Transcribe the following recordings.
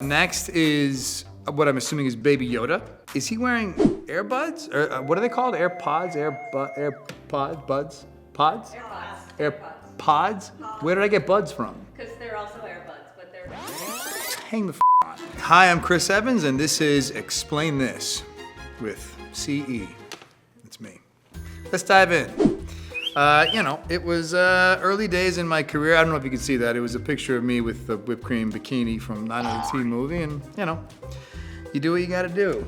Next is what I'm assuming is Baby Yoda. Is he wearing earbuds? Or what are they called? AirPods? AirPod? Buds? Pods? AirPods. AirPods? Where did I get buds from? Because they're also AirBuds, but they're... Hang the f on. Hi, I'm Chris Evans, and this is Explain This with CE. It's me. Let's dive in. It was early days in my career. I don't know if you can see that. It was a picture of me with the whipped cream bikini from Not Another Teen Movie, and you do what you gotta do.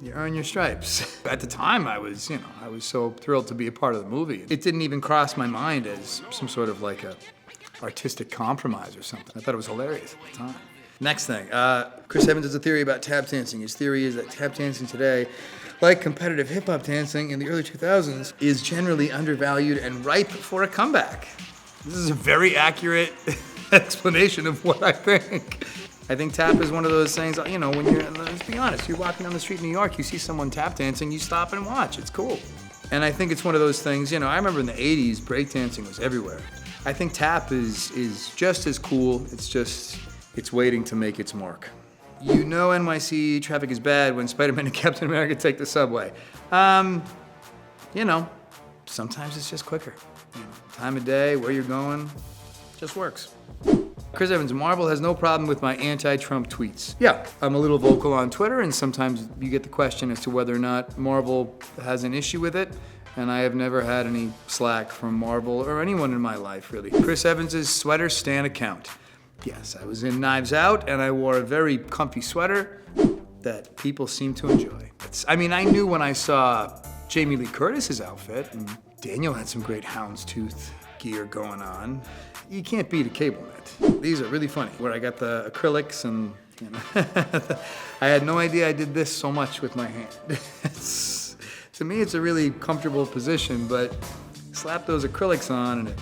You earn your stripes. At the time, I was so thrilled to be a part of the movie. It didn't even cross my mind as some sort of like a artistic compromise or something. I thought it was hilarious at the time. Next thing, Chris Evans has a theory about tap dancing. His theory is that tap dancing today, like competitive hip-hop dancing in the early 2000s, is generally undervalued and ripe for a comeback. This is a very accurate explanation of what I think. I think tap is one of those things, when let's be honest, you're walking down the street in New York, you see someone tap dancing, you stop and watch, it's cool. And I think it's one of those things, I remember in the 80s, breakdancing was everywhere. I think tap is just as cool, it's waiting to make its mark. NYC traffic is bad when Spider-Man and Captain America take the subway. Sometimes it's just quicker. Time of day, where you're going, just works. Chris Evans, Marvel has no problem with my anti-Trump tweets. Yeah, I'm a little vocal on Twitter, and sometimes you get the question as to whether or not Marvel has an issue with it, and I have never had any slack from Marvel or anyone in my life, really. Chris Evans' sweater stan account. Yes, I was in Knives Out, and I wore a very comfy sweater that people seem to enjoy. I knew when I saw Jamie Lee Curtis's outfit, and Daniel had some great Houndstooth gear going on. You can't beat a cable net. These are really funny, where I got the acrylics and, I had no idea I did this so much with my hand. To me, it's a really comfortable position, but slap those acrylics on and it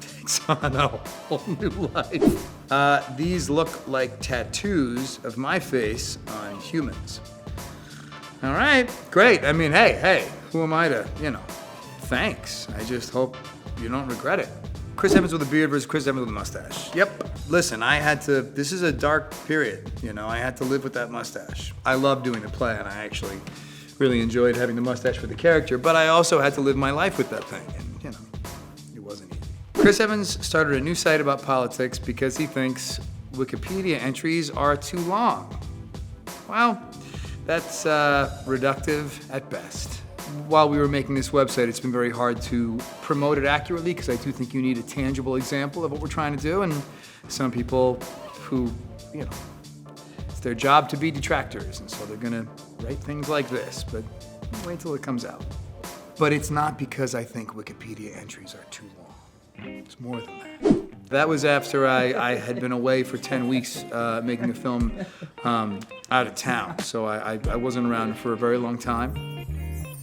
takes on a whole new life. These look like tattoos of my face on humans. All right, great. Hey, who am I to, thanks. I just hope you don't regret it. Chris Evans with a beard versus Chris Evans with a mustache. Yep. Listen, this is a dark period, I had to live with that mustache. I love doing the play, and I actually really enjoyed having the mustache for the character, but I also had to live my life with that thing, and, it wasn't easy. Chris Evans started a new site about politics because he thinks Wikipedia entries are too long. Well, that's reductive at best. While we were making this website, it's been very hard to promote it accurately because I do think you need a tangible example of what we're trying to do, and some people who, it's their job to be detractors, and so they're gonna write things like this, but wait till it comes out. But it's not because I think Wikipedia entries are too long. It's more than that. That was after I had been away for 10 weeks making a film out of town, so I wasn't around for a very long time.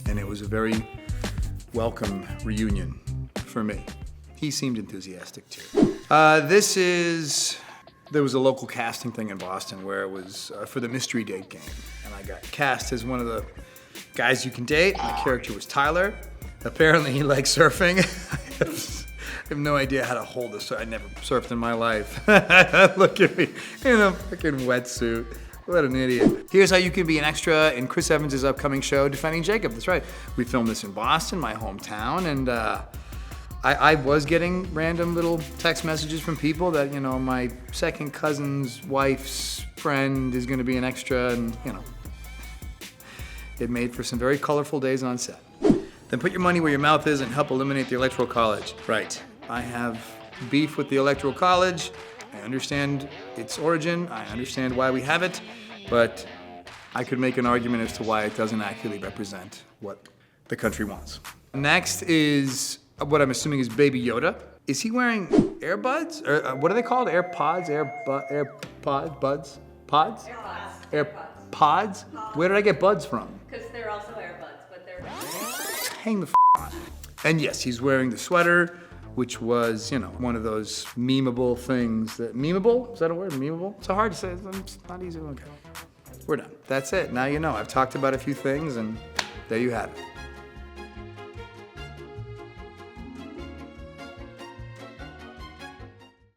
And it was a very welcome reunion for me. He seemed enthusiastic too. There was a local casting thing in Boston where it was for the mystery date game. And I got cast as one of the guys you can date. And the character was Tyler. Apparently he likes surfing. I have no idea how to hold this. I never surfed in my life. Look at me in a fucking wetsuit. What an idiot. Here's how you can be an extra in Chris Evans' upcoming show, Defending Jacob. That's right. We filmed this in Boston, my hometown, and I was getting random little text messages from people that, my second cousin's wife's friend is gonna be an extra, and, it made for some very colorful days on set. Then put your money where your mouth is and help eliminate the Electoral College. Right. I have beef with the Electoral College. I understand its origin, I understand why we have it, but I could make an argument as to why it doesn't accurately represent what the country wants. Next is what I'm assuming is Baby Yoda. Is he wearing earbuds? Or what are they called? AirPods? AirPod? Buds? Pods? AirPods. AirPods? Where did I get buds from? Because they're also AirBuds, but they're... Hang the f on. And yes, he's wearing the sweater, which was, one of those memeable things that, memeable? Is that a word, memeable? It's hard to say, it's not easy, okay. We're done. That's it, now you know. I've talked about a few things and there you have it.